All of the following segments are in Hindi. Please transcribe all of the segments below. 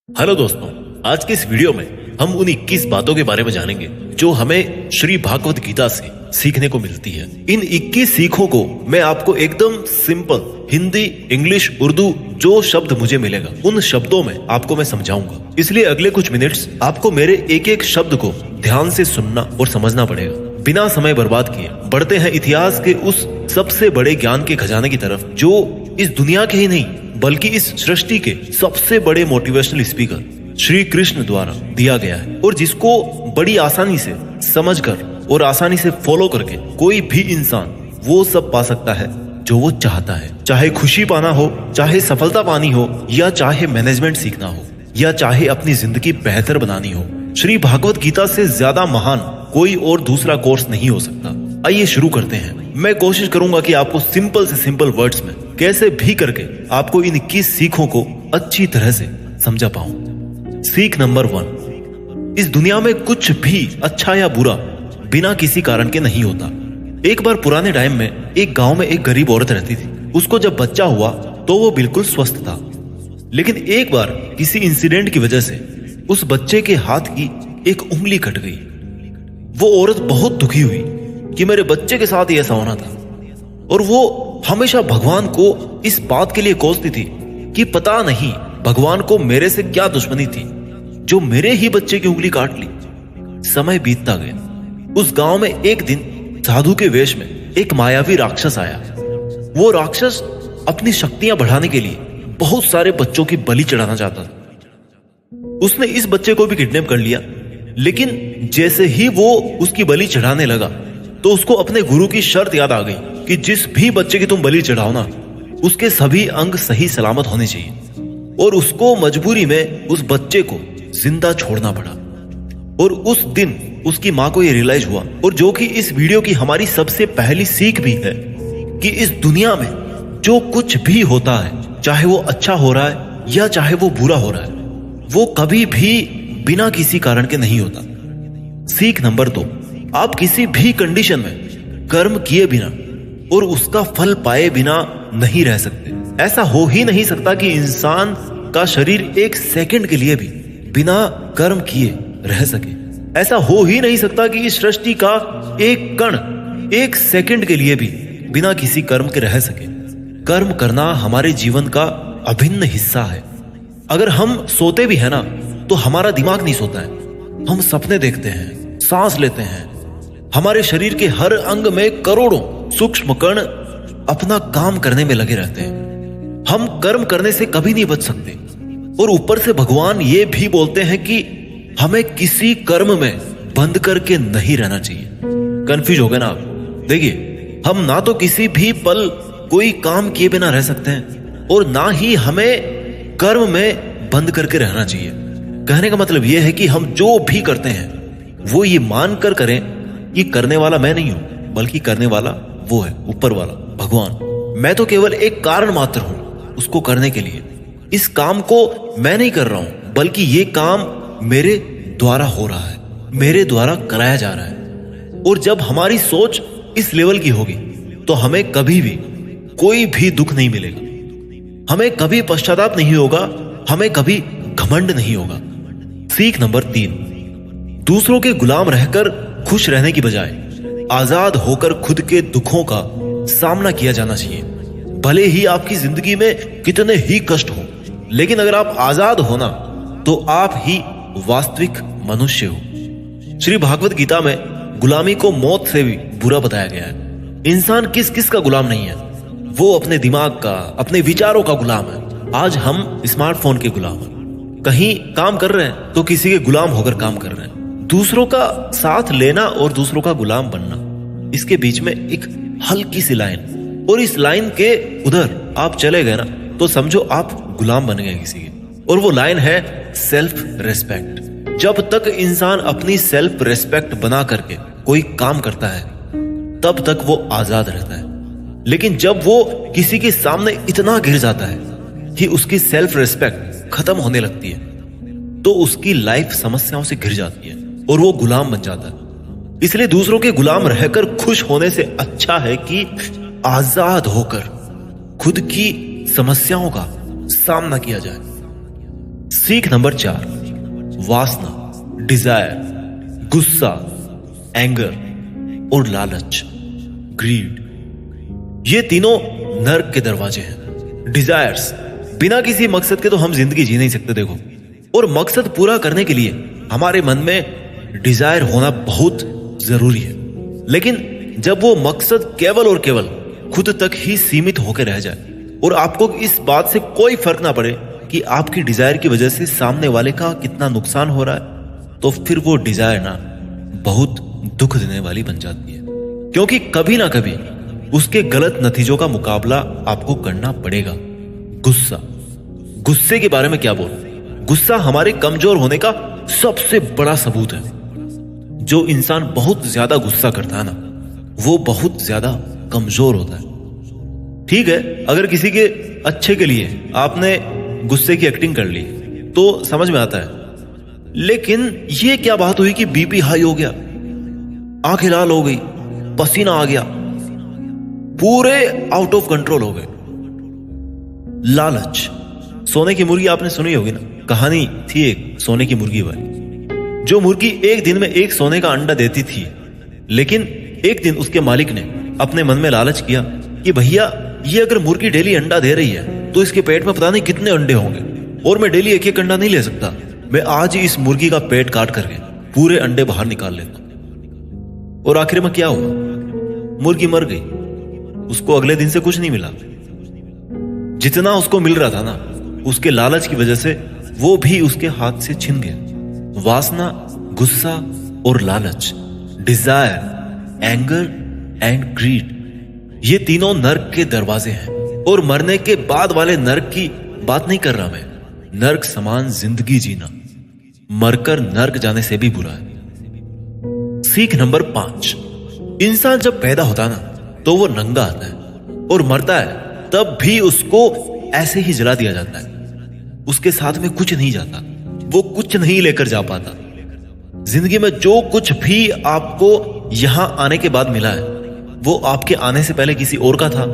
हेलो दोस्तों, आज के इस वीडियो में हम उन 21 बातों के बारे में जानेंगे जो हमें श्री भागवत गीता से सीखने को मिलती है। इन 21 सीखों को मैं आपको एकदम सिंपल हिंदी, इंग्लिश, उर्दू जो शब्द मुझे मिलेगा उन शब्दों में आपको मैं समझाऊंगा। इसलिए अगले कुछ मिनट्स आपको मेरे एक एक शब्द को ध्यान से सुनना और समझना पड़ेगा। बिना समय बर्बाद किए बढ़ते हैं इतिहास के उस सबसे बड़े ज्ञान के खजाने की तरफ जो इस दुनिया के ही नहीं बल्कि इस सृष्टि के सबसे बड़े मोटिवेशनल स्पीकर श्री कृष्ण द्वारा दिया गया है और जिसको बड़ी आसानी से समझकर और आसानी से फॉलो करके कोई भी इंसान वो सब पा सकता है जो वो चाहता है। चाहे खुशी पाना हो, चाहे सफलता पानी हो, या चाहे मैनेजमेंट सीखना हो, या चाहे अपनी जिंदगी बेहतर बनानी हो, श्री भागवत गीता से ज्यादा महान कोई और दूसरा कोर्स नहीं हो सकता। आइए शुरू करते हैं। मैं कोशिश करूंगा कि आपको सिंपल से सिंपल वर्ड्स में कैसे भी करके आपको इन 21 सीखों को अच्छी तरह से समझा पाऊं। सीख नंबर 1, इस दुनिया में कुछ भी अच्छा या बुरा बिना किसी कारण के नहीं होता। एक बार पुराने टाइम में एक गांव में एक गरीब औरत रहती थी। उसको जब बच्चा हुआ तो वो बिल्कुल स्वस्थ था, लेकिन एक बार किसी इंसिडेंट की वजह से उस बच्चे के हाथ की एक उंगली कट गई। वो औरत बहुत दुखी हुई कि मेरे बच्चे के साथ ही ऐसा होना था, और वो हमेशा भगवान को इस बात के लिए कोसती थी कि पता नहीं भगवान को मेरे से क्या दुश्मनी थी जो मेरे ही बच्चे की उंगली काट ली। समय बीतता गया। उस गांव में एक दिन साधु के वेश में एक मायावी राक्षस आया। वो राक्षस अपनी शक्तियां बढ़ाने के लिए बहुत सारे बच्चों की बलि चढ़ाना चाहता था। उसने इस बच्चे को भी किडनैप कर लिया, लेकिन जैसे ही वो उसकी बलि चढ़ाने लगा तो उसको अपने गुरु की शर्त याद आ गई कि जिस भी बच्चे की तुम बलि चढ़ाओ ना, उसके सभी अंग सही सलामत होने चाहिए, और उसको मजबूरी में उस बच्चे को जिंदा छोड़ना पड़ा। और उस दिन उसकी मां को यह रियलाइज हुआ, और जो कि इस वीडियो की हमारी सबसे पहली सीख भी है, कि इस दुनिया में जो कुछ भी होता है, चाहे वो अच्छा हो रहा है या चाहे वो बुरा हो रहा है, वो कभी भी बिना किसी कारण के नहीं होता। सीख नंबर 2, आप किसी भी कंडीशन में कर्म किए बिना और उसका फल पाए बिना नहीं रह सकते। ऐसा हो ही नहीं सकता कि इंसान का शरीर एक सेकंड के लिए भी बिना कर्म किए रह सके। ऐसा हो ही नहीं सकता कि इस सृष्टि का एक कण एक सेकंड के लिए भी बिना किसी कर्म के रह सके। कर्म करना हमारे जीवन का अभिन्न हिस्सा है। अगर हम सोते भी है ना तो हमारा दिमाग नहीं सोता है। हम सपने देखते हैं, सांस लेते हैं। हमारे शरीर के हर अंग में करोड़ों सूक्ष्म कण अपना काम करने में लगे रहते हैं। हम कर्म करने से कभी नहीं बच सकते, और ऊपर से भगवान ये भी बोलते हैं कि हमें किसी कर्म में बंद करके नहीं रहना चाहिए। कंफ्यूज हो गए ना आप? देखिए, हम ना तो किसी भी पल कोई काम किए बिना रह सकते हैं, और ना ही हमें कर्म में बंद करके रहना चाहिए। कहने का मतलब यह है कि हम जो भी करते हैं वो ये मानकर करें कि करने वाला मैं नहीं हूं, बल्कि करने वाला वो है, ऊपर वाला भगवान। मैं तो केवल एक कारण मात्र हूं उसको करने के लिए। इस काम को मैं नहीं कर रहा हूं, बल्कि ये काम मेरे द्वारा हो रहा है, मेरे द्वारा कराया जा रहा है। और जब हमारी सोच इस लेवल की होगी तो हमें कभी भी कोई भी दुख नहीं मिलेगा, हमें कभी पश्चाताप नहीं होगा, हमें कभी घमंड नहीं होगा। सीख नंबर 3, दूसरों के गुलाम रहकर खुश रहने की बजाय आजाद होकर खुद के दुखों का सामना किया जाना चाहिए। भले ही आपकी जिंदगी में कितने ही कष्ट हो, लेकिन अगर आप आजाद हो ना तो आप ही वास्तविक मनुष्य हो। श्री भागवत गीता में गुलामी को मौत से भी बुरा बताया गया है। इंसान किस किस का गुलाम नहीं है? वो अपने दिमाग का, अपने विचारों का गुलाम है। आज हम स्मार्टफोन के गुलाम हैं। कहीं काम कर रहे हैं तो किसी के गुलाम होकर काम कर रहे हैं। दूसरों का साथ लेना और दूसरों का गुलाम बनना, इसके बीच में एक हल्की सी लाइन, और इस लाइन के उधर आप चले गए ना तो समझो आप गुलाम बन गए किसी के। और वो लाइन है सेल्फ रेस्पेक्ट। जब तक इंसान अपनी सेल्फ रेस्पेक्ट बना करके कोई काम करता है तब तक वो आजाद रहता है, लेकिन जब वो किसी के सामने इतना गिर जाता है कि उसकी सेल्फ रेस्पेक्ट खत्म होने लगती है तो उसकी लाइफ समस्याओं से घिर जाती है और वो गुलाम बन जाता है। इसलिए दूसरों के गुलाम रहकर खुश होने से अच्छा है कि आजाद होकर खुद की समस्याओं का सामना किया जाए। सीख नंबर 4, वासना, डिजायर, गुस्सा, एंगर और लालच, ग्रीड। ये तीनों नर्क के दरवाजे हैं। डिजायर्स, बिना किसी मकसद के तो हम जिंदगी जी नहीं सकते। देखो, और मकसद पूरा करने के लिए हमारे मन में डिजायर होना बहुत जरूरी है। लेकिन जब वो मकसद केवल और केवल खुद तक ही सीमित होकर रह जाए और आपको इस बात से कोई फर्क ना पड़े कि आपकी डिजायर की वजह से सामने वाले का कितना नुकसान हो रहा है, तो फिर वो डिजायर ना बहुत दुख देने वाली बन जाती है। क्योंकि कभी ना कभी उसके गलत नतीजों का मुकाबला आपको करना पड़ेगा। गुस्सा, गुस्से के बारे में क्या बोल, गुस्सा हमारे कमजोर होने का सबसे बड़ा सबूत है। जो इंसान बहुत ज्यादा गुस्सा करता है ना, वो बहुत ज्यादा कमजोर होता है। ठीक है, अगर किसी के अच्छे के लिए आपने गुस्से की एक्टिंग कर ली तो समझ में आता है, लेकिन ये क्या बात हुई कि बीपी हाई हो गया, आंखें लाल हो गई, पसीना आ गया, पूरे आउट ऑफ कंट्रोल हो गए। लालच, सोने की मुर्गी आपने सुनी होगी ना, कहानी थी एक सोने की मुर्गी वाली। जो मुर्गी एक दिन में एक सोने का अंडा देती थी, लेकिन एक दिन उसके मालिक ने अपने मन में लालच किया कि भैया ये अगर मुर्गी डेली अंडा दे रही है तो इसके पेट में पता नहीं कितने अंडे होंगे, और मैं डेली एक एक अंडा नहीं ले सकता, मैं आज ही इस मुर्गी का पेट काट करके पूरे अंडे बाहर निकाल लेता। और आखिर में क्या हुआ, मुर्गी मर गई। उसको अगले दिन से कुछ नहीं मिला। जितना उसको मिल रहा था ना, उसके लालच की वजह से वो भी उसके हाथ से छिन गया। वासना, गुस्सा और लालच, डिजायर, एंगर एंड ग्रीड, ये तीनों नर्क के दरवाजे हैं। और मरने के बाद वाले नर्क की बात नहीं कर रहा मैं, नर्क समान जिंदगी जीना मरकर नर्क जाने से भी बुरा है। सीख नंबर 5, इंसान जब पैदा होता ना तो वो नंगा आता है, और मरता है तब भी उसको ऐसे ही जला दिया जाता है। उसके साथ में कुछ नहीं जाता, वो कुछ नहीं लेकर जा पाता। जिंदगी में जो कुछ भी आपको यहां आने के बाद मिला है, वो आपके आने से पहले किसी और का था,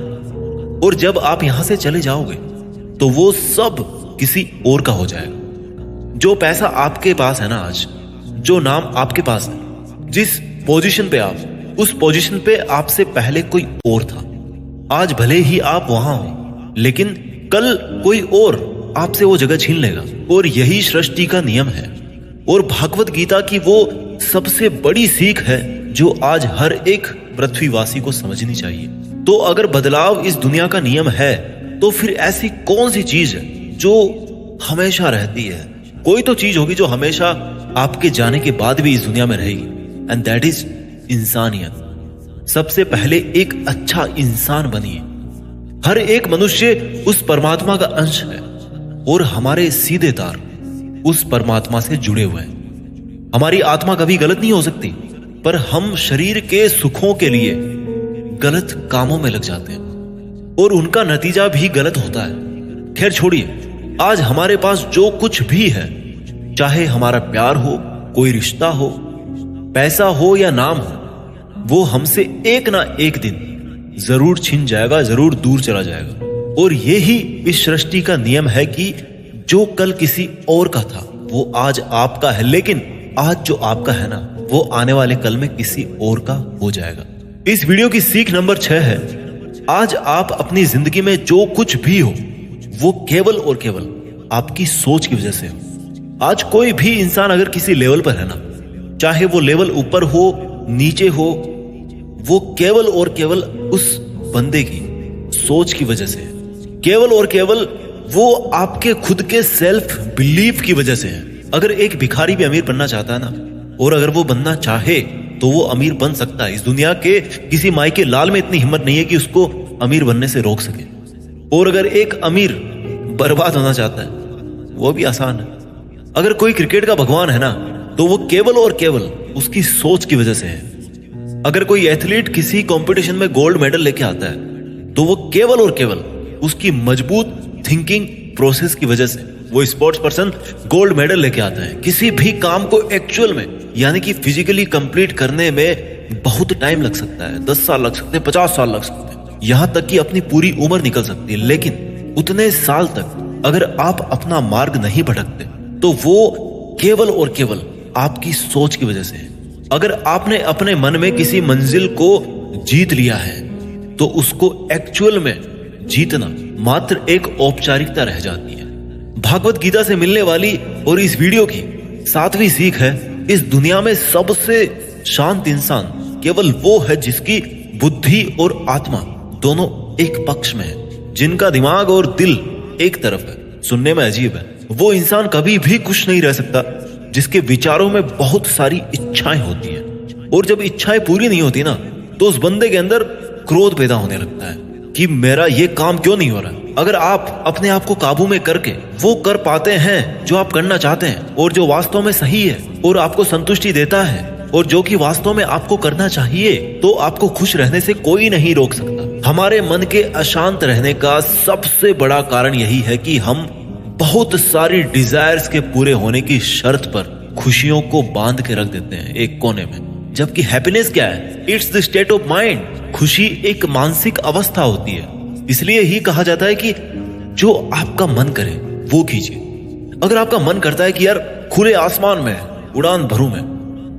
और जब आप यहां से चले जाओगे तो वो सब किसी और का हो जाएगा। जो पैसा आपके पास है ना आज, जो नाम आपके पास है, जिस पोजीशन पे आप, उस पोजीशन पे आपसे पहले कोई और था। आज भले ही आप वहां हो, लेकिन कल कोई और आपसे वो जगह छीन लेगा। और यही सृष्टि का नियम है, और भागवत गीता की वो सबसे बड़ी सीख है जो आज हर एक पृथ्वीवासी को समझनी चाहिए। तो अगर बदलाव इस दुनिया का नियम है, तो फिर ऐसी कौन सी चीज है जो हमेशा रहती है? कोई तो चीज होगी जो हमेशा आपके जाने के बाद भी इस दुनिया में रहेगी, एंड दैट इज इंसानियत। सबसे पहले एक अच्छा इंसान बनिए। हर एक मनुष्य उस परमात्मा का अंश है, और हमारे सीधे तार उस परमात्मा से जुड़े हुए हैं। हमारी आत्मा कभी गलत नहीं हो सकती, पर हम शरीर के सुखों के लिए गलत कामों में लग जाते हैं, और उनका नतीजा भी गलत होता है। खैर छोड़िए, आज हमारे पास जो कुछ भी है, चाहे हमारा प्यार हो, कोई रिश्ता हो, पैसा हो या नाम हो, वो हमसे एक ना एक दिन जरूर छिन जाएगा, जरूर दूर चला जाएगा। और यही इस सृष्टि का नियम है कि जो कल किसी और का था वो आज आपका है, लेकिन आज जो आपका है ना, वो आने वाले कल में किसी और का हो जाएगा। इस वीडियो की सीख नंबर 6 है, आज आप अपनी जिंदगी में जो कुछ भी हो, वो केवल और केवल आपकी सोच की वजह से हो। आज कोई भी इंसान अगर किसी लेवल पर है ना, चाहे वो लेवल ऊपर हो नीचे हो, वो केवल और केवल उस बंदे की सोच की वजह से है। केवल और केवल वो आपके खुद के सेल्फ बिलीफ की वजह से है। अगर एक भिखारी भी अमीर बनना चाहता है ना, और अगर वो बनना चाहे तो वो अमीर बन सकता है। इस दुनिया के किसी माई के लाल में इतनी हिम्मत नहीं है कि उसको अमीर बनने से रोक सके। और अगर एक अमीर बर्बाद होना चाहता है, वो भी आसान है। अगर कोई क्रिकेट का भगवान है ना, तो वो केवल और केवल उसकी सोच की वजह से है। अगर कोई एथलीट किसी कंपटीशन में गोल्ड मेडल लेके आता है, तो वो केवल और केवल उसकी मजबूत थिंकिंग प्रोसेस की वजह से वो स्पोर्ट्स पर्सन गोल्ड मेडल लेके आता है। किसी भी काम को एक्चुअल में, यानी कि फिजिकली कंप्लीट करने में बहुत टाइम लग सकता है। 10 साल लग सकते हैं, 50 साल लग सकते हैं, यहां तक कि अपनी पूरी उम्र निकल सकती है। लेकिन उतने साल तक अगर आप अपना मार्ग नहीं भटकते, तो वो केवल और केवल आपकी सोच की वजह से है। अगर आपने अपने मन में किसी मंजिल को जीत लिया है तो उसको एक्चुअल में जीतना मात्र एक औपचारिकता रह जाती है। भागवत गीता से मिलने वाली और इस वीडियो की 7वीं सीख है, इस दुनिया में सबसे शांत इंसान केवल वो है जिसकी बुद्धि और आत्मा दोनों एक पक्ष में है, जिनका दिमाग और दिल एक तरफ है। सुनने में अजीब है, वो इंसान कभी भी खुश नहीं रह सकता जिसके विचारों में बहुत सारी इच्छाएं होती हैं, और जब इच्छाएं पूरी नहीं होती ना तो उस बंदे के अंदर क्रोध पैदा होने लगता है कि मेरा ये काम क्यों नहीं हो रहा। अगर आप अपने आप को काबू में करके वो कर पाते हैं जो आप करना चाहते हैं और जो वास्तव में सही है और आपको संतुष्टि देता है और जो कि वास्तव में आपको करना चाहिए, तो आपको खुश रहने से कोई नहीं रोक सकता। हमारे मन के अशांत रहने का सबसे बड़ा कारण यही है कि हम बहुत सारी डिजायर्स के पूरे होने की शर्त पर खुशियों को बांध के रख देते हैं एक कोने में। जबकि हैप्पीनेस क्या है? It's the state of mind. खुशी एक मानसिक अवस्था होती है। इसलिए ही कहा जाता है कि जो आपका मन करे वो कीजिए। अगर आपका मन करता है कि यार खुले आसमान में उड़ान भरूं मैं,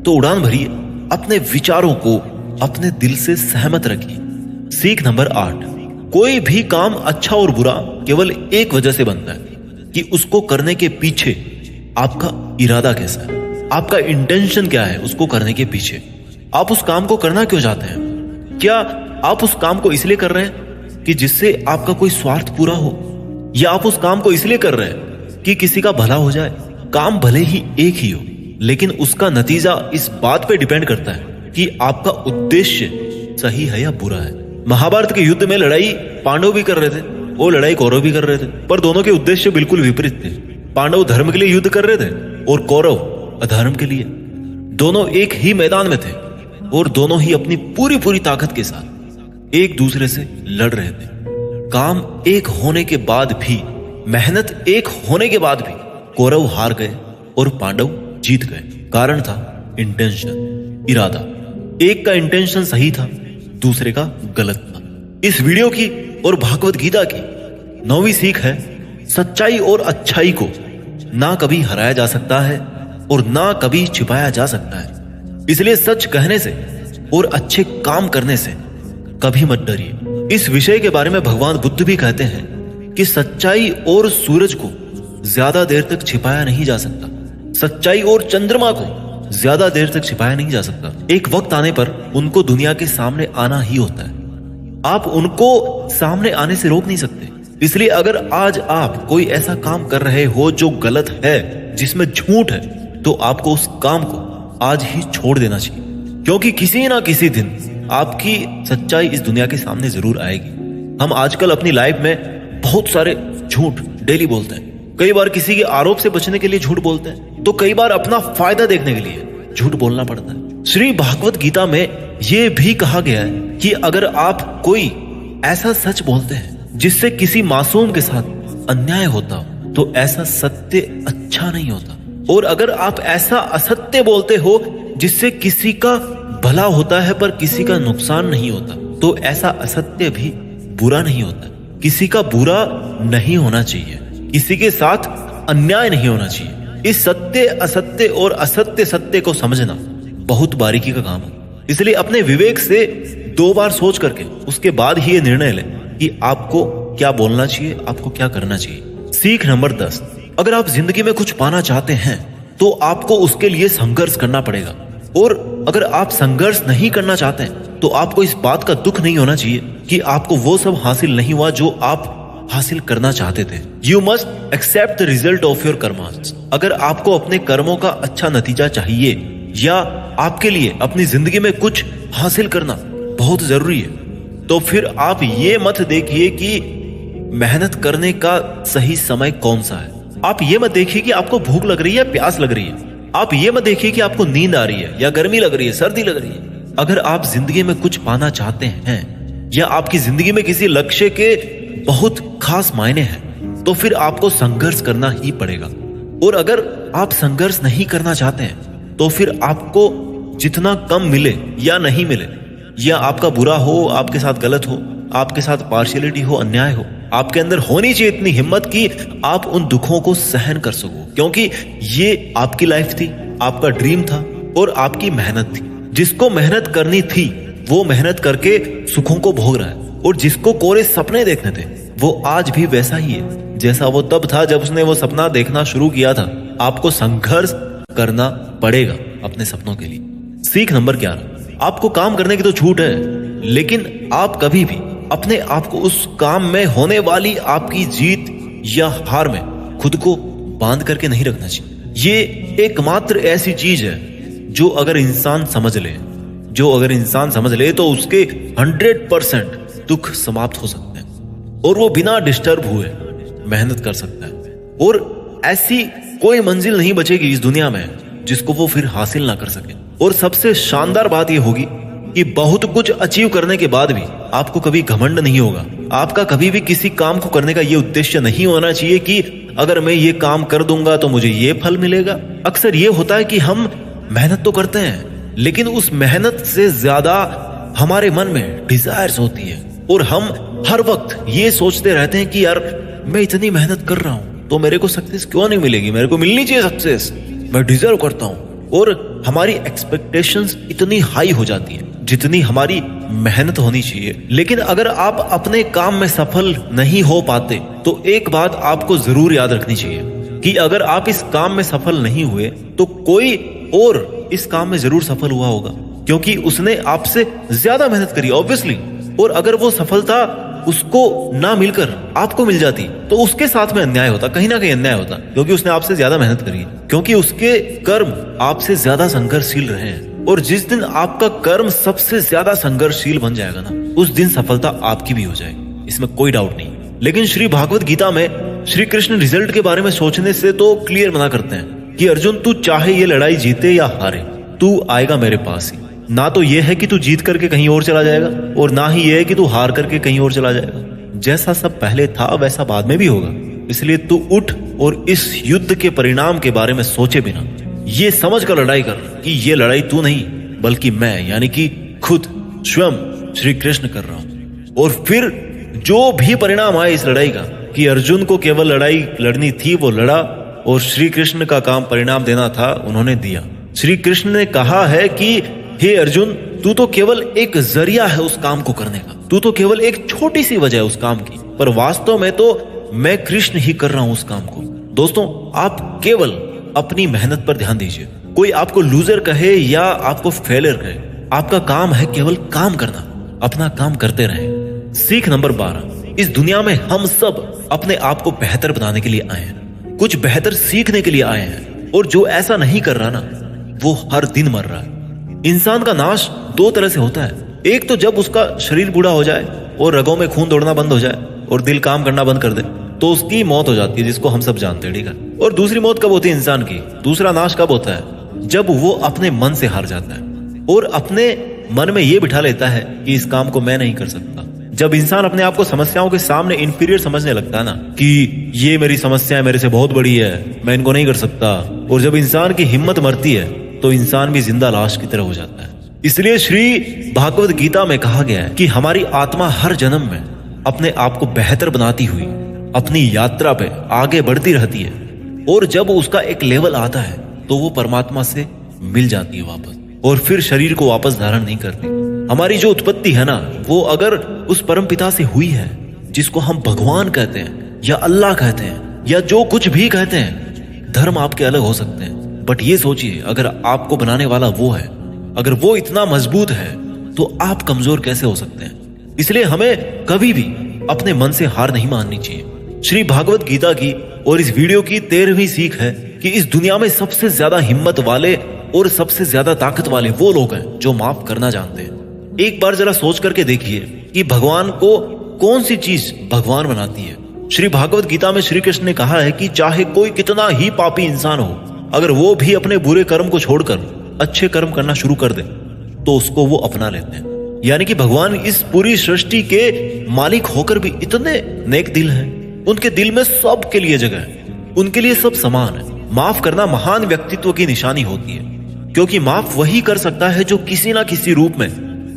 तो उड़ान भरिए। अपने विचारों को अपने दिल से सहमत रखिए। सीख नंबर 8, कोई भी काम अच्छा और बुरा केवल एक वजह से बनता है कि उसको करने के पीछे आपका इरादा कैसा है, आपका इंटेंशन क्या है। उसको करने के पीछे आप उस काम को करना क्यों चाहते हैं? क्या आप उस काम को इसलिए कर रहे हैं कि जिससे आपका कोई स्वार्थ पूरा हो, या आप उस काम को इसलिए कर रहे हैं कि किसी का भला हो जाए? काम भले ही एक ही हो, लेकिन उसका नतीजा इस बात पे डिपेंड करता है कि आपका उद्देश्य सही है या बुरा है। महाभारत के युद्ध में लड़ाई पांडव भी कर रहे थे और लड़ाई कौरव भी कर रहे थे, पर दोनों के उद्देश्य बिल्कुल विपरीत थे। पांडव धर्म के लिए युद्ध कर रहे थे और कौरव अधर्म के लिए। दोनों एक ही मैदान में थे और दोनों ही अपनी पूरी ताकत के साथ एक दूसरे से लड़ रहे थे। काम एक होने के बाद भी, मेहनत एक होने के बाद भी कौरव हार गए और पांडव जीत गए। कारण था इंटेंशन, इरादा। एक का इंटेंशन सही था, दूसरे का गलत था। इस वीडियो की और भागवत गीता की 9वीं सीख है, सच्चाई और अच्छाई को ना कभी हराया जा सकता है और ना कभी छिपाया जा सकता है। इसलिए सच कहने से और अच्छे काम करने से कभी मत डरिए। इस विषय के बारे में भगवान बुद्ध भी कहते हैं कि सच्चाई और सूरज को ज्यादा देर तक छिपाया नहीं जा सकता, सच्चाई और चंद्रमा को ज्यादा देर तक छिपाया नहीं जा सकता। एक वक्त आने पर उनको दुनिया के सामने आना ही होता है। आप उनको सामने आने से रोक नहीं सकते। इसलिए अगर आज आप कोई ऐसा काम कर रहे हो जो गलत है, जिसमें झूठ है, तो आपको उस काम को आज ही छोड़ देना चाहिए, क्योंकि किसी ना किसी दिन आपकी सच्चाई इस दुनिया के सामने जरूर आएगी। हम आजकल अपनी लाइफ में बहुत सारे झूठ डेली बोलते हैं। कई बार किसी के आरोप से बचने के लिए झूठ बोलते हैं, तो कई बार अपना फायदा देखने के लिए झूठ बोलना पड़ता है। श्री भागवत गीता में यह भी कहा गया है कि अगर आप कोई ऐसा सच बोलते हैं जिससे किसी मासूम के साथ अन्याय होता हो, तो ऐसा सत्य अच्छा नहीं होता। और अगर आप ऐसा असत्य बोलते हो जिससे किसी का भला होता है पर किसी का नुकसान नहीं होता, तो ऐसा असत्य भी बुरा नहीं होता। किसी का बुरा नहीं होना चाहिए, किसी के साथ अन्याय नहीं होना चाहिए। इस सत्य असत्य और असत्य सत्य को समझना बहुत बारीकी का काम है। इसलिए अपने विवेक से 2 बार सोच करके उसके बाद ही ये निर्णय लें कि आपको क्या बोलना चाहिए, आपको क्या करना चाहिए। सीख नंबर 10, अगर आप जिंदगी में कुछ पाना चाहते हैं तो आपको उसके लिए संघर्ष करना पड़ेगा। और अगर आप संघर्ष नहीं करना चाहते हैं तो आपको इस बात का दुख नहीं होना चाहिए कि आपको वो सब हासिल नहीं हुआ जो आप हासिल करना चाहते थे। You must accept the result of your karmas. अगर आपको अपने कर्मों का अच्छा नतीजा चाहिए या आपके लिए अपनी जिंदगी में कुछ हासिल करना बहुत जरूरी है, तो फिर आप ये मत देखिए कि मेहनत करने का सही समय कौन सा है। आप ये मत देखिए कि आपको भूख लग रही है, प्यास लग रही है। आप ये मत देखिए कि आपको नींद आ रही है या गर्मी लग रही है, सर्दी लग रही है। अगर आप जिंदगी में कुछ पाना चाहते हैं या आपकी जिंदगी में किसी लक्ष्य के बहुत खास मायने हैं, तो फिर आपको संघर्ष करना ही पड़ेगा। और अगर आप संघर्ष नहीं करना चाहते हैं तो फिर आपको जितना कम मिले या नहीं मिले, या आपका बुरा हो, आपके साथ गलत हो, आपके साथ पार्शियलिटी हो, अन्याय हो, आपके अंदर होनी चाहिए इतनी हिम्मत कि आप उन दुखों को सहन कर सको, क्योंकि ये आपकी लाइफ थी, आपका ड्रीम था और आपकी मेहनत थी। जिसको मेहनत करनी थी वो मेहनत करके सुखों को भोग रहा है, और जिसको कोरे सपने देखने थे वो आज भी वैसा ही है जैसा वो तब था जब उसने वो सपना देखना शुरू किया था। आपको संघर्ष करना पड़ेगा अपने सपनों के लिए। सीख नंबर 11, आपको काम करने की तो छूट है, लेकिन आप कभी भी अपने आप को उस काम में होने वाली आपकी जीत या हार में खुद को बांध करके नहीं रखना चाहिए। ये एकमात्र ऐसी चीज है जो अगर इंसान समझ ले तो उसके 100% दुख समाप्त हो सकते हैं और वो बिना डिस्टर्ब हुए मेहनत कर सकता है, और ऐसी कोई मंजिल नहीं बचेगी इस दुनिया में जिसको वो फिर हासिल ना कर सके। और सबसे शानदार बात यह होगी कि बहुत कुछ अचीव करने के बाद भी आपको कभी घमंड नहीं होगा। आपका कभी भी किसी काम को करने का ये उद्देश्य नहीं होना चाहिए कि अगर मैं ये काम कर दूंगा तो मुझे ये फल मिलेगा। अक्सर ये होता है कि हम मेहनत तो करते हैं, लेकिन उस मेहनत से ज्यादा हमारे मन में डिजायर्स होती है, और हम हर वक्त ये सोचते रहते हैं कि यार मैं इतनी मेहनत कर रहा हूं तो मेरे को सक्सेस क्यों नहीं मिलेगी, मेरे को मिलनी चाहिए सक्सेस, मैं डिजर्व करता हूं। और हमारी एक्सपेक्टेशंस इतनी हाई हो जाती है जितनी हमारी मेहनत होनी चाहिए। लेकिन अगर आप अपने काम में सफल नहीं हो पाते तो एक बात आपको जरूर याद रखनी चाहिए कि अगर आप इस काम में सफल नहीं हुए तो कोई और इस काम में जरूर सफल हुआ होगा, क्योंकि उसने आपसे ज्यादा मेहनत करी ऑब्वियसली। और अगर वो सफलता उसको ना मिलकर आपको मिल जाती तो उसके साथ में अन्याय होता, कहीं ना कहीं अन्याय होता, क्योंकि उसने आपसे ज्यादा मेहनत करी, क्योंकि उसके कर्म आपसे ज्यादा संघर्षशील रहे हैं। और जिस दिन आपका कर्म सबसे ज्यादा संघर्षशील बन जाएगा ना, उस दिन सफलता आपकी भी हो जाएगी, इसमें कोई डाउट नहीं। लेकिन श्री भागवत गीता में श्री कृष्ण रिजल्ट के बारे में सोचने से तो क्लियर मना करते हैं कि अर्जुन तू चाहे ये लड़ाई जीते या हारे, तू आएगा मेरे पास ही। ना तो ये है कि तू जीत करके कहीं और चला जाएगा, और ना ही ये है कि तू हार करके कहीं और चला जाएगा। जैसा सब पहले था वैसा बाद में भी होगा। इसलिए तू उठ और इस युद्ध के परिणाम के बारे में सोचे बिना ये समझ कर लड़ाई कर कि ये लड़ाई तू नहीं बल्कि मैं, यानी कि खुद स्वयं श्री कृष्ण कर रहा हूं। और फिर जो भी परिणाम आए इस लड़ाई का, कि अर्जुन को केवल लड़ाई लड़नी थी वो लड़ा, और श्री कृष्ण का काम परिणाम देना था उन्होंने दिया। श्री कृष्ण ने कहा है कि हे अर्जुन, तू तो केवल एक जरिया है उस काम को करने का, तू तो केवल एक छोटी सी वजह है उस काम की, पर वास्तव में तो मैं कृष्ण ही कर रहा हूं उस काम को। दोस्तों, आप केवल अपनी मेहनत पर ध्यान दीजिए। कोई आपको लूजर कहे या आपको फेलियर कहे, आपका काम है केवल काम करना, अपना काम करते रहें। सीख नंबर 12, इस दुनिया में हम सब अपने आप को बेहतर बनाने के लिए आए हैं, कुछ बेहतर सीखने के लिए आए हैं, और जो ऐसा नहीं कर रहा ना वो हर दिन मर रहा है। इंसान का नाश दो तरह से होता है, एक तो जब उसका शरीर बूढ़ा हो जाए और रगों में खून दौड़ना बंद हो जाए और दिल काम करना बंद कर दे तो उसकी मौत हो जाती है, जिसको हम सब जानते हैं, ठीक है। और दूसरी मौत कब होती है इंसान की, दूसरा नाश कब होता है, जब वो अपने मन से हार जाता है और अपने मन में ये बिठा लेता है कि इस काम को मैं नहीं कर सकता। जब इंसान अपने आप को समस्याओं के सामने इंफीरियर समझने लगता है ना, कि ये मेरी समस्या मेरे से बहुत बड़ी है, मैं इनको नहीं कर सकता, और जब इंसान की हिम्मत मरती है तो इंसान भी जिंदा लाश की तरह हो जाता है। इसलिए श्री भागवत गीता में कहा गया है कि हमारी आत्मा हर जन्म में अपने आप को बेहतर बनाती हुई अपनी यात्रा पे आगे बढ़ती रहती है, और जब उसका एक लेवल आता है तो वो परमात्मा से मिल जाती है वापस, और फिर शरीर को वापस धारण नहीं करती। हमारी जो उत्पत्ति है ना, वो अगर उस परम पिता से हुई है, जिसको हम भगवान कहते हैं या अल्लाह कहते हैं या जो कुछ भी कहते हैं, धर्म आपके अलग हो सकते हैं, बट ये सोचिए अगर आपको बनाने वाला वो है, अगर वो इतना मजबूत है तो आप कमजोर कैसे हो सकते हैं। इसलिए हमें कभी भी अपने मन से हार नहीं माननी चाहिए। श्री भागवत गीता की और इस वीडियो की 13वीं सीख है कि इस दुनिया में सबसे ज्यादा हिम्मत वाले और सबसे ज्यादा ताकत वाले वो लोग हैं जो माफ करना जानते हैं। एक बार जरा सोच करके देखिए कि भगवान को कौन सी चीज भगवान बनाती है। श्री भागवत गीता में श्री कृष्ण ने कहा है कि चाहे कोई कितना ही पापी इंसान हो, अगर वो भी अपने बुरे कर्म को छोड़कर अच्छे कर्म करना शुरू कर दे तो उसको वो अपना लेते हैं। यानी कि भगवान इस पूरी सृष्टि के मालिक होकर भी इतने नेक दिल हैं, उनके दिल में सब के लिए जगह है, उनके लिए सब समान है। माफ करना महान व्यक्तित्व की निशानी होती है, क्योंकि माफ वही कर सकता है जो किसी ना किसी रूप में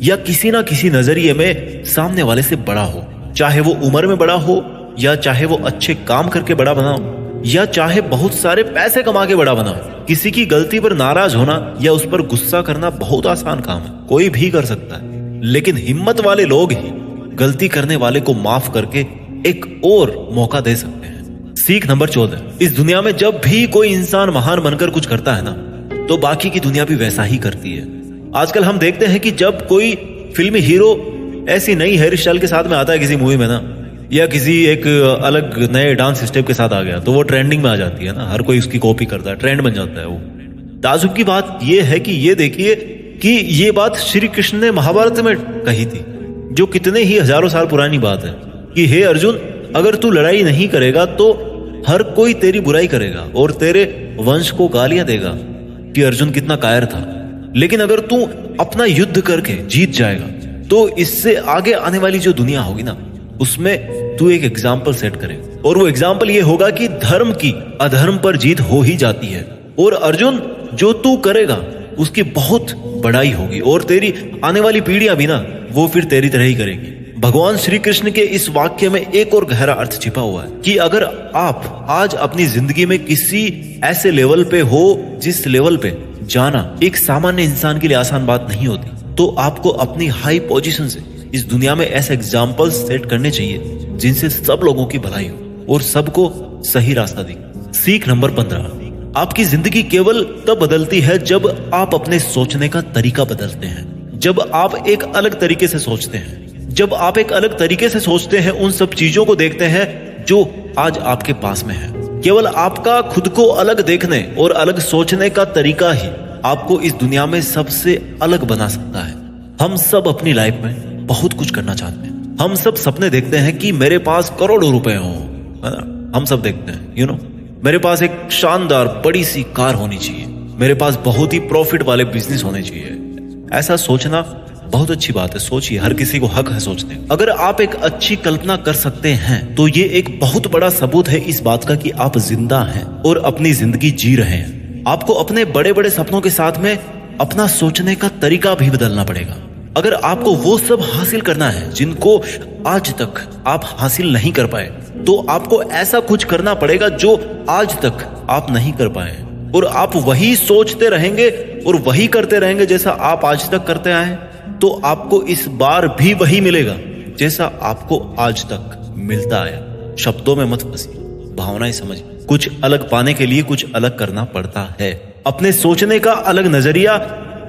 या किसी ना किसी नजरिए में सामने वाले से बड़ा हो, चाहे वो उम्र में बड़ा हो या चाहे वो अच्छे काम करके बड़ा बना हो, या चाहे बहुत सारे पैसे कमा के बड़ा बना हो, किसी की गलती पर नाराज होना या उस पर गुस्सा करना बहुत आसान काम है, कोई भी कर सकता है। लेकिन हिम्मत वाले लोग ही गलती करने वाले को माफ करके एक और मौका दे सकते हैं। सीख नंबर 14, इस दुनिया में जब भी कोई इंसान महान बनकर कुछ करता है ना, तो बाकी की दुनिया भी वैसा ही करती है। आजकल हम देखते हैं कि जब कोई फिल्मी हीरो ऐसी नई हेयर स्टाइल के साथ में आता है किसी मूवी में ना, या किसी एक अलग नए डांस स्टेप के साथ आ गया, तो वो ट्रेंडिंग में आ जाती है ना, हर कोई उसकी कॉपी करता है, ट्रेंड बन जाता है वो। ताजुब की बात यह है कि ये देखिए कि ये बात श्री कृष्ण ने महाभारत में कही थी, जो कितने ही हजारों साल पुरानी बात है, कि हे अर्जुन, अगर तू लड़ाई नहीं करेगा तो हर कोई तेरी बुराई करेगा और तेरे वंश को गालियां देगा कि अर्जुन कितना कायर था। लेकिन अगर तू अपना युद्ध करके जीत जाएगा तो इससे आगे आने वाली जो दुनिया होगी ना, उसमें तू एक एग्जाम्पल सेट करेगा, और वो एग्जाम्पल ये होगा कि धर्म की अधर्म पर जीत हो ही जाती है। और अर्जुन, जो तू करेगा उसकी बहुत बड़ाई होगी, और तेरी आने वाली पीढ़ियां भी ना वो फिर तेरी तरह ही करेगी। भगवान श्री कृष्ण के इस वाक्य में एक और गहरा अर्थ छिपा हुआ है कि अगर आप आज अपनी जिंदगी में किसी ऐसे लेवल पे हो जिस लेवल पे जाना एक सामान्य इंसान के लिए आसान बात नहीं होती, तो आपको अपनी हाई पोजीशन से इस दुनिया में ऐसे एग्जाम्पल सेट करने चाहिए जिनसे सब लोगों की भलाई हो और सबको सही रास्ता दिखे। सीख नंबर 15, आपकी जिंदगी केवल तब बदलती है जब आप अपने सोचने का तरीका बदलते हैं। जब आप एक अलग तरीके से सोचते हैं, जब आप एक अलग तरीके से सोचते हैं, उन सब चीजों को देखते हैं जो आज आपके पास में है। केवल आपका खुद को अलग देखने और अलग सोचने का तरीका ही आपको इस दुनिया में सबसे अलग बना सकता है। हम सब अपनी लाइफ में बहुत कुछ करना चाहते हैं। हम सब सपने देखते हैं कि मेरे पास करोड़ों रुपए हों, है ना? हम सब देखते हैं, मेरे पास एक शानदार बड़ी सी कार होनी चाहिए, मेरे पास बहुत ही प्रॉफिट वाले बिजनेस होने चाहिए। ऐसा सोचना बहुत अच्छी बात है, सोचिए, हर किसी को हक है सोचने। अगर आप एक अच्छी कल्पना कर सकते हैं तो ये एक बहुत बड़ा सबूत है इस बात का कि आप जिंदा हैं और अपनी जिंदगी जी रहे हैं। आपको अपने बड़े बड़े सपनों के साथ में अपना सोचने का तरीका भी बदलना पड़ेगा। अगर आपको वो सब हासिल करना है जिनको आज तक आप हासिल नहीं कर पाए, तो आपको ऐसा कुछ करना पड़ेगा जो आज तक आप नहीं कर पाए, और आप वही सोचते रहेंगे और वही करते रहेंगे जैसा आप आज तक करते आए, तो आपको इस बार भी वही मिलेगा जैसा आपको आज तक मिलता आया। शब्दों में मत फंसिए, भावनाएं समझिए। कुछ अलग पाने के लिए कुछ अलग करना पड़ता है। अपने सोचने का अलग नजरिया,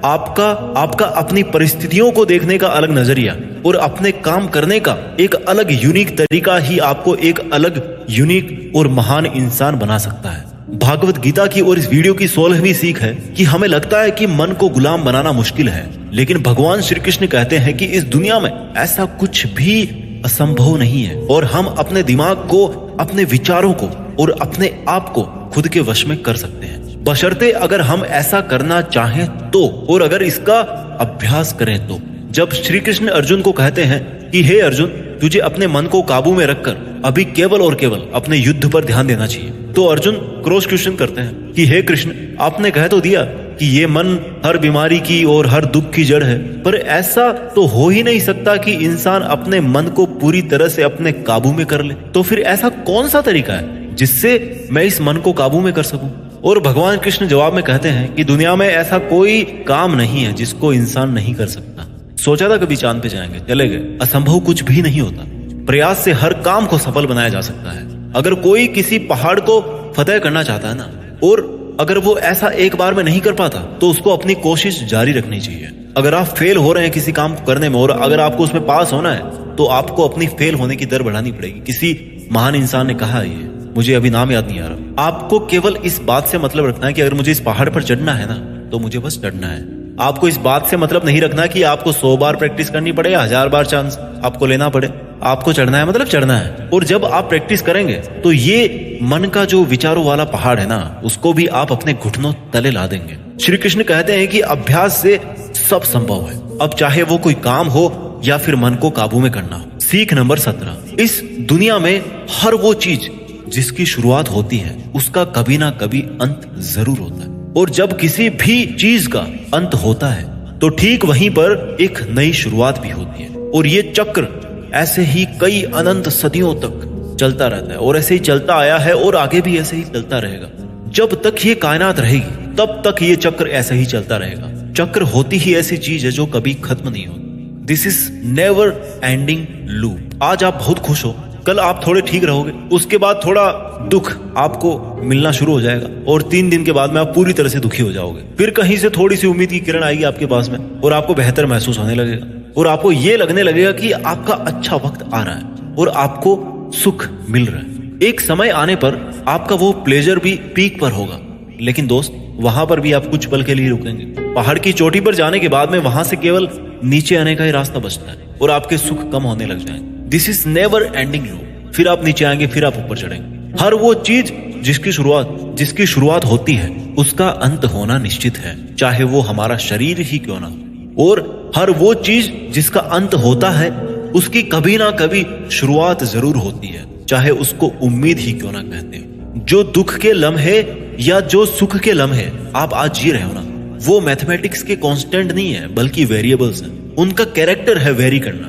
आपका अपनी परिस्थितियों को देखने का अलग नजरिया और अपने काम करने का एक अलग यूनिक तरीका ही आपको एक अलग यूनिक और महान इंसान बना सकता है। भागवत गीता की और इस वीडियो की 16वीं सीख है कि हमें लगता है कि मन को गुलाम बनाना मुश्किल है, लेकिन भगवान श्री कृष्ण कहते हैं कि इस दुनिया में ऐसा कुछ भी असंभव नहीं है, और हम अपने दिमाग को, अपने विचारों को और अपने आप को खुद के वश में कर सकते हैं, बशर्ते अगर हम ऐसा करना चाहें तो, और अगर इसका अभ्यास करें तो। जब श्री कृष्ण अर्जुन को कहते हैं कि हे अर्जुन, तुझे अपने मन को काबू में रखकर अभी केवल और केवल अपने युद्ध पर ध्यान देना चाहिए, तो अर्जुन क्रॉस क्वेश्चन करते हैं कि हे कृष्ण, आपने कह तो दिया कि ये मन हर बीमारी की और हर दुख की जड़ है, पर ऐसा तो हो ही नहीं सकता कि इंसान अपने मन को पूरी तरह से अपने काबू में कर ले। तो फिर ऐसा कौन सा तरीका है जिससे मैं इस मन को काबू में कर सकूं? और भगवान कृष्ण जवाब में कहते हैं कि दुनिया में ऐसा कोई काम नहीं है जिसको इंसान नहीं कर सकता। सोचा था कभी चांद पे जाएंगे, चले गए। असंभव कुछ भी नहीं होता। प्रयास से हर काम को सफल बनाया जा सकता है। अगर कोई किसी पहाड़ को फतेह करना चाहता है ना, और अगर वो ऐसा एक बार में नहीं कर पाता, तो उसको अपनी कोशिश जारी रखनी चाहिए। अगर आप फेल हो रहे हैं किसी काम को करने में और अगर आपको उसमें पास होना है, तो आपको अपनी फेल होने की दर बढ़ानी पड़ेगी। किसी महान इंसान ने कहा है, ये मुझे अभी नाम याद नहीं आ रहा। आपको केवल इस बात से मतलब रखना है कि अगर मुझे इस पहाड़ पर चढ़ना है ना, तो मुझे बस चढ़ना है। आपको इस बात से मतलब नहीं रखना कि आपको 100 बार प्रैक्टिस करनी पड़े या 1000 बार चांस आपको लेना पड़े। आपको चढ़ना है मतलब चढ़ना है। और जब आप प्रैक्टिस करेंगे तो ये मन का जो विचारों वाला पहाड़ है ना, उसको भी आप अपने घुटनों तले ला देंगे। श्री कृष्ण कहते हैं कि अभ्यास से सब संभव है, अब चाहे वो कोई काम हो या फिर मन को काबू में करना हो। सीख नंबर 17, इस दुनिया में हर वो चीज जिसकी शुरुआत होती है उसका कभी ना कभी अंत जरूर होता है, और जब किसी भी चीज का अंत होता है तो ठीक वहीं पर एक नई शुरुआत भी होती है। और ये चक्र ऐसे ही कई अनंत सदियों तक चलता रहता है और ऐसे ही चलता आया है और आगे भी ऐसे ही चलता रहेगा। जब तक ये कायनात रहेगी तब तक ये चक्र ऐसे ही चलता रहेगा। चक्र होती ही ऐसी चीज है जो कभी खत्म नहीं होती। This is never ending loop. आज आप बहुत खुश हो, कल आप थोड़े ठीक रहोगे, उसके बाद थोड़ा दुख आपको मिलना शुरू हो जाएगा और 3 दिन के बाद में आप पूरी तरह से दुखी हो जाओगे। फिर कहीं से थोड़ी सी उम्मीद की किरण आएगी आपके पास में और आपको बेहतर महसूस होने लगेगा और आपको ये लगने लगेगा कि आपका अच्छा वक्त आ रहा है और आपको सुख मिल रहा है। एक समय आने पर आपका वो प्लेजर भी पीक पर होगा, लेकिन दोस्त वहां पर भी आप कुछ पल के लिए रुकेंगे। पहाड़ की चोटी पर जाने के बाद में वहां से केवल नीचे आने का ही रास्ता बचता है और आपके सुख कम होने लग जाएंगे। This is never ending loop. फिर आप नीचे आएंगे, फिर आप ऊपर चढ़ेंगे। हर वो चीज जिसकी शुरुआत होती है उसका अंत होना निश्चित है, चाहे वो हमारा शरीर ही क्यों ना हो। और हर वो चीज जिसका अंत होता है उसकी कभी ना कभी शुरुआत जरूर होती है, चाहे उसको उम्मीद ही क्यों ना कहते हो। जो दुख के लम्हे या जो सुख के लम्हे आप आज जी रहे हो ना, वो मैथमेटिक्स के कांस्टेंट नहीं है बल्कि वेरिएबल्स हैं। उनका कैरेक्टर है वेरी करना,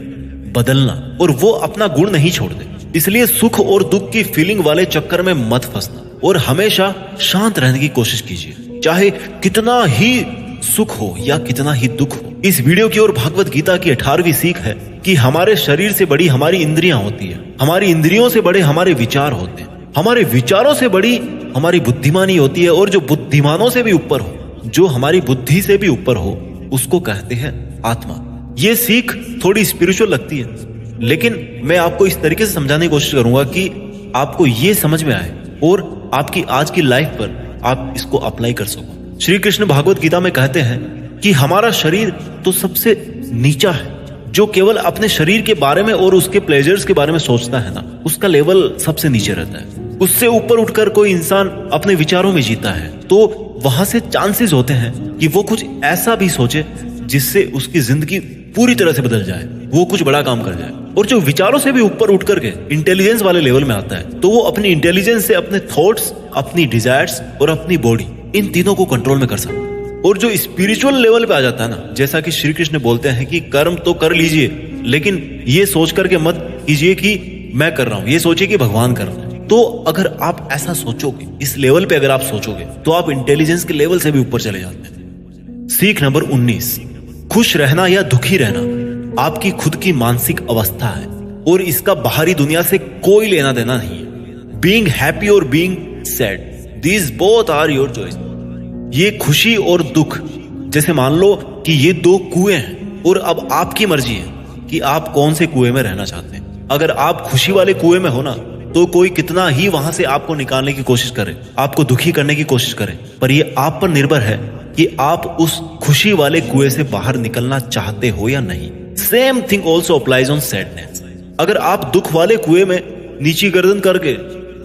बदलना, और वो अपना गुण नहीं छोड़ते। इसलिए सुख और दुख की फीलिंग वाले चक्कर में मत फंसना और हमेशा शांत रहने की कोशिश कीजिए, चाहे कितना ही सुख हो या कितना ही दुख हो। इस वीडियो की ओर भागवत गीता की 18वीं सीख है कि हमारे शरीर से बड़ी हमारी इंद्रियां होती है, हमारी इंद्रियों से बड़े हमारे विचार होते हैं, हमारे विचारों से बड़ी हमारी बुद्धिमानी होती है, और जो बुद्धिमानों से भी ऊपर हो, जो हमारी बुद्धि से भी ऊपर हो, उसको कहते हैं आत्मा। ये सीख थोड़ी स्पिरिचुअल लगती है, लेकिन मैं आपको इस तरीके से समझाने की कोशिश करूंगा कि आपको ये समझ में आए और आपकी आज की लाइफ पर आप इसको अप्लाई कर सको। श्री कृष्ण भागवत गीता में कहते हैं कि हमारा शरीर तो सबसे नीचा है। जो केवल अपने शरीर के बारे में और उसके प्लेजर्स के बारे में सोचता है ना, उसका लेवल सबसे नीचे रहता है। उससे ऊपर उठकर कोई इंसान अपने विचारों में जीता है तो वहां से चांसेस होते हैं कि वो कुछ ऐसा भी सोचे जिससे उसकी जिंदगी पूरी तरह से बदल जाए, वो कुछ बड़ा काम कर जाए। और जो विचारों से भी ऊपर उठ करके इंटेलिजेंस वाले लेवल में आता है तो वो अपनी इंटेलिजेंस से अपने थॉट्स, अपनी डिजायर्स और अपनी बॉडी, इन तीनों को कंट्रोल में कर सकता है। और जो स्पिरिचुअल लेवल पे आ जाता है ना, जैसा कि श्री कृष्ण बोलते हैं कि कर्म तो कर लीजिए, लेकिन ये सोच करके मत कीजिए कि मैं कर रहा हूं, ये सोचिए कि भगवान कर रहा है। तो अगर आप ऐसा सोचोगे, इस लेवल पे अगर आप सोचोगे, तो आप इंटेलिजेंस के लेवल से भी ऊपर चले जाते हैं। सीख नंबर 19, खुश रहना या दुखी रहना आपकी खुद की मानसिक अवस्था है और इसका बाहरी दुनिया से कोई लेना देना नहीं है। बीइंग हैप्पी और being sad, these both are your choice. ये खुशी और दुख, जैसे मान लो कि ये 2 कुएं हैं और अब आपकी मर्जी है कि आप कौन से कुएं में रहना चाहते हैं। अगर आप खुशी वाले कुएं में हो ना, तो कोई कितना ही वहां से आपको निकालने की कोशिश करे, आपको दुखी करने की कोशिश करे, पर ये आप पर निर्भर है कि आप उस खुशी वाले कुएं से बाहर निकलना चाहते हो या नहीं। Same thing also applies on sadness. अगर आप दुख वाले कुएं में नीची गर्दन करके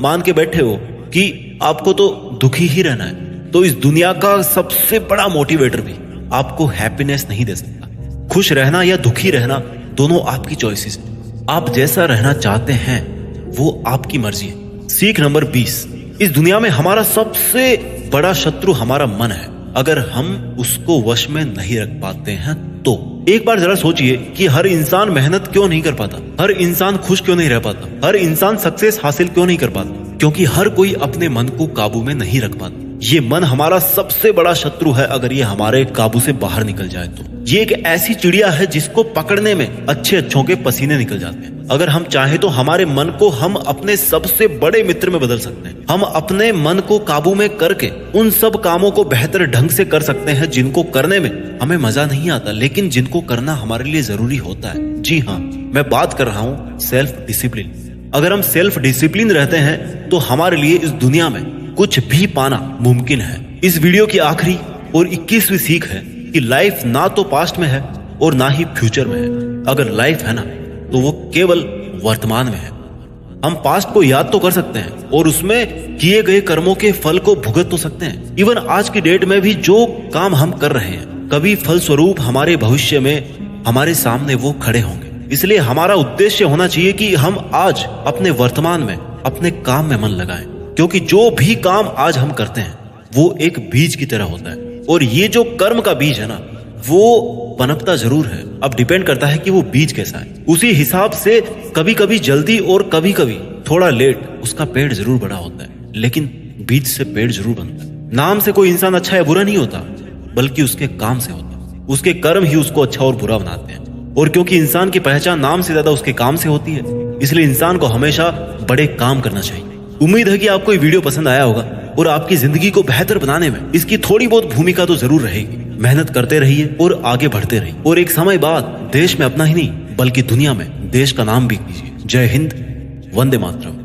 मान के बैठे हो कि आपको तो दुखी ही रहना है, तो इस दुनिया का सबसे बड़ा मोटिवेटर भी आपको हैप्पीनेस नहीं दे सकता। खुश रहना या दुखी रहना दोनों आपकी चॉइसेस है। आप जैसा रहना चाहते हैं वो आपकी मर्जी है। सीख नंबर 20, इस दुनिया में हमारा सबसे बड़ा शत्रु हमारा मन है। अगर हम उसको वश में नहीं रख पाते हैं तो एक बार जरा सोचिए कि हर इंसान मेहनत क्यों नहीं कर पाता, हर इंसान खुश क्यों नहीं रह पाता, हर इंसान सक्सेस हासिल क्यों नहीं कर पाता, क्योंकि हर कोई अपने मन को काबू में नहीं रख पाता। ये मन हमारा सबसे बड़ा शत्रु है। अगर ये हमारे काबू से बाहर निकल जाए तो ये एक ऐसी चिड़िया है जिसको पकड़ने में अच्छों के पसीने निकल जाते हैं। अगर हम चाहे तो हमारे मन को हम अपने सबसे बड़े मित्र में बदल सकते हैं। हम अपने मन को काबू में करके उन सब कामों को बेहतर ढंग से कर सकते हैं जिनको करने में हमें मजा नहीं आता, लेकिन जिनको करना हमारे लिए जरूरी होता है। जी हाँ, मैं बात कर रहा हूँ सेल्फ डिसिप्लिन। अगर हम सेल्फ डिसिप्लिन रहते हैं तो हमारे लिए इस दुनिया में कुछ भी पाना मुमकिन है। इस वीडियो की आखिरी और 21वीं सीख है कि लाइफ ना तो पास्ट में है और ना ही फ्यूचर में है। अगर लाइफ है ना, तो वो केवल वर्तमान में है। हम पास्ट को याद तो कर सकते हैं और उसमें किए गए कर्मों के फल को भुगत तो सकते हैं। इवन आज की डेट में भी जो काम हम कर रहे हैं, कभी फलस्वरूप हमारे भविष्य में हमारे सामने वो खड़े होंगे। इसलिए हमारा उद्देश्य होना चाहिए कि हम आज अपने वर्तमान में अपने काम में मन लगाएं, क्योंकि जो भी काम आज हम करते हैं वो एक बीज की तरह होता है। और ये जो कर्म का बीज है ना, वो पनपता जरूर है, अब डिपेंड करता है कि वो बीज कैसा है। उसी हिसाब से कभी कभी जल्दी और कभी कभी थोड़ा लेट उसका पेड़ जरूर बड़ा होता है, लेकिन बीज से पेड़ जरूर बनता है। नाम से कोई इंसान अच्छा या बुरा नहीं होता, बल्कि उसके काम से होता है। उसके कर्म ही उसको अच्छा और बुरा बनाते हैं। और क्योंकि इंसान की पहचान नाम से ज्यादा उसके काम से होती है, इसलिए इंसान को हमेशा बड़े काम करना चाहिए। उम्मीद है कि आपको ये वीडियो पसंद आया होगा और आपकी जिंदगी को बेहतर बनाने में इसकी थोड़ी बहुत भूमिका तो जरूर रहेगी। मेहनत करते रहिए और आगे बढ़ते रहिए, और एक समय बाद देश में अपना ही नहीं बल्कि दुनिया में देश का नाम भी कीजिए। जय हिंद, वंदे मातरम।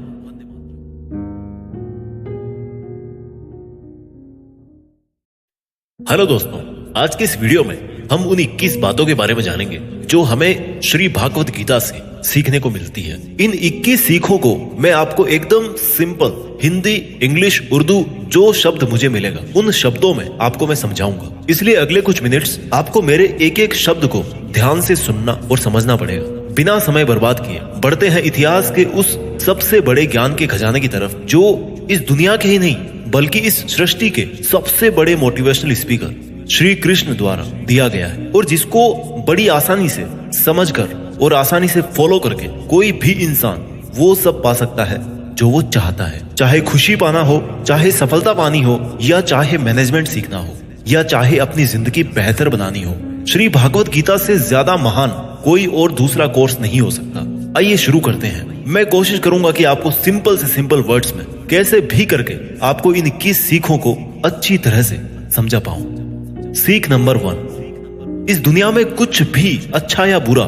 हेलो दोस्तों, आज के इस वीडियो में हम उन 21 बातों के बारे में जानेंगे जो हमें श्री भागवत गीता से सीखने को मिलती है। इन 21 सीखों को मैं आपको एकदम सिंपल हिंदी, इंग्लिश, उर्दू जो शब्द मुझे मिलेगा उन शब्दों में आपको मैं समझाऊंगा। इसलिए अगले कुछ मिनट्स आपको मेरे एक एक शब्द को ध्यान से सुनना और समझना पड़ेगा। बिना समय बर्बाद किए बढ़ते हैं इतिहास के उस सबसे बड़े ज्ञान के खजाने की तरफ, जो इस दुनिया के ही नहीं बल्कि इस सृष्टि के सबसे बड़े मोटिवेशनल स्पीकर श्री कृष्ण द्वारा दिया गया है, और जिसको बड़ी आसानी से समझकर और आसानी से फॉलो करके कोई भी इंसान वो सब पा सकता है जो वो चाहता है। चाहे खुशी पाना हो, चाहे सफलता पानी हो, या चाहे मैनेजमेंट सीखना हो, या चाहे अपनी जिंदगी बेहतर बनानी हो, श्री भागवत गीता से ज्यादा महान कोई और दूसरा कोर्स नहीं हो सकता। आइए शुरू करते हैं। मैं कोशिश करूंगा कि आपको सिंपल से सिंपल वर्ड्स में कैसे भी करके आपको इन 21 सीखों को अच्छी तरह से समझा पाऊं। सीख नंबर 1, इस दुनिया में कुछ भी अच्छा या बुरा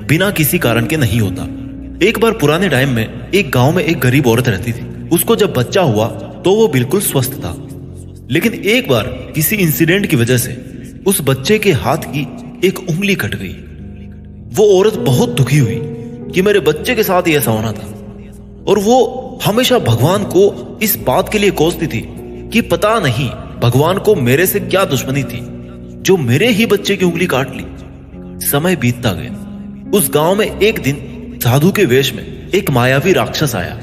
बिना किसी कारण के नहीं होता। एक बार पुराने टाइम में एक गांव में एक गरीब औरत रहती थी। उसको जब बच्चा हुआ तो वो बिल्कुल स्वस्थ था, लेकिन एक बार किसी इंसिडेंट की वजह से उस बच्चे के हाथ की एक उंगली कट गई। वो औरत बहुत दुखी हुई कि मेरे बच्चे के साथ ही ऐसा होना था, और वो हमेशा भगवान को इस बात के लिए कोसती थी कि पता नहीं भगवान को मेरे से क्या दुश्मनी थी जो मेरे ही बच्चे की उंगली काट ली। समय बीतता गया। उस गांव में एक दिन साधु के वेश में एक मायावी राक्षस आया।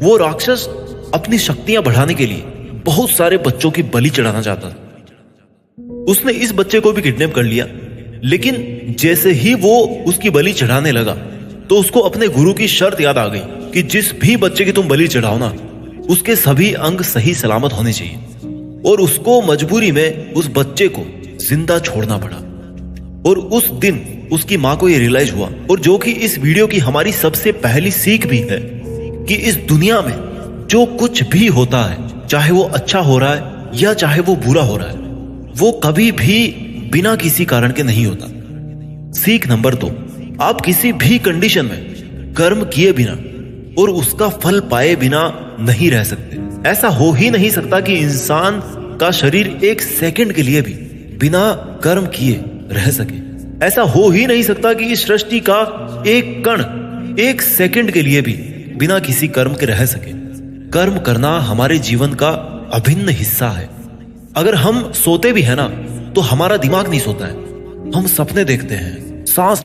वो राक्षस अपनी शक्तियां बढ़ाने के लिए बहुत सारे बच्चों की बलि चढ़ाना चाहता था। उसने इस बच्चे को भी किडनैप कर लिया, लेकिन जैसे ही वो उसकी बलि चढ़ाने लगा तो उसको अपने गुरु की शर्त याद आ गई कि जिस भी बच्चे की तुम बलि चढ़ाओ ना, उसके सभी अंग सही सलामत होने चाहिए, और उसको मजबूरी में उस बच्चे को जिंदा छोड़ना पड़ा। और उस दिन उसकी मां को यह रियलाइज हुआ, और जो कि इस वीडियो की हमारी सबसे पहली सीख भी है, कि इस दुनिया में जो कुछ भी होता है, चाहे वो अच्छा हो रहा है या चाहे वो बुरा हो रहा है, वो कभी भी बिना किसी कारण के नहीं होता। सीख नंबर 2, आप किसी भी कंडीशन में कर्म किए बिना और उसका फल पाए बिना नहीं रह सकते। ऐसा हो ही नहीं सकता कि इंसान का शरीर एक सेकंड के लिए भी बिना कर्म किए रह सके। ऐसा हो ही नहीं सकता कि इस सृष्टि का एक कण एक सेकंड के लिए भी बिना किसी कर्म के रह सके। कर्म करना हमारे जीवन का अभिन्न हिस्सा है। अगर हम सोते भी है ना, तो हमारा दिमाग नहीं सोता है, हम सपने देखते हैं। सांस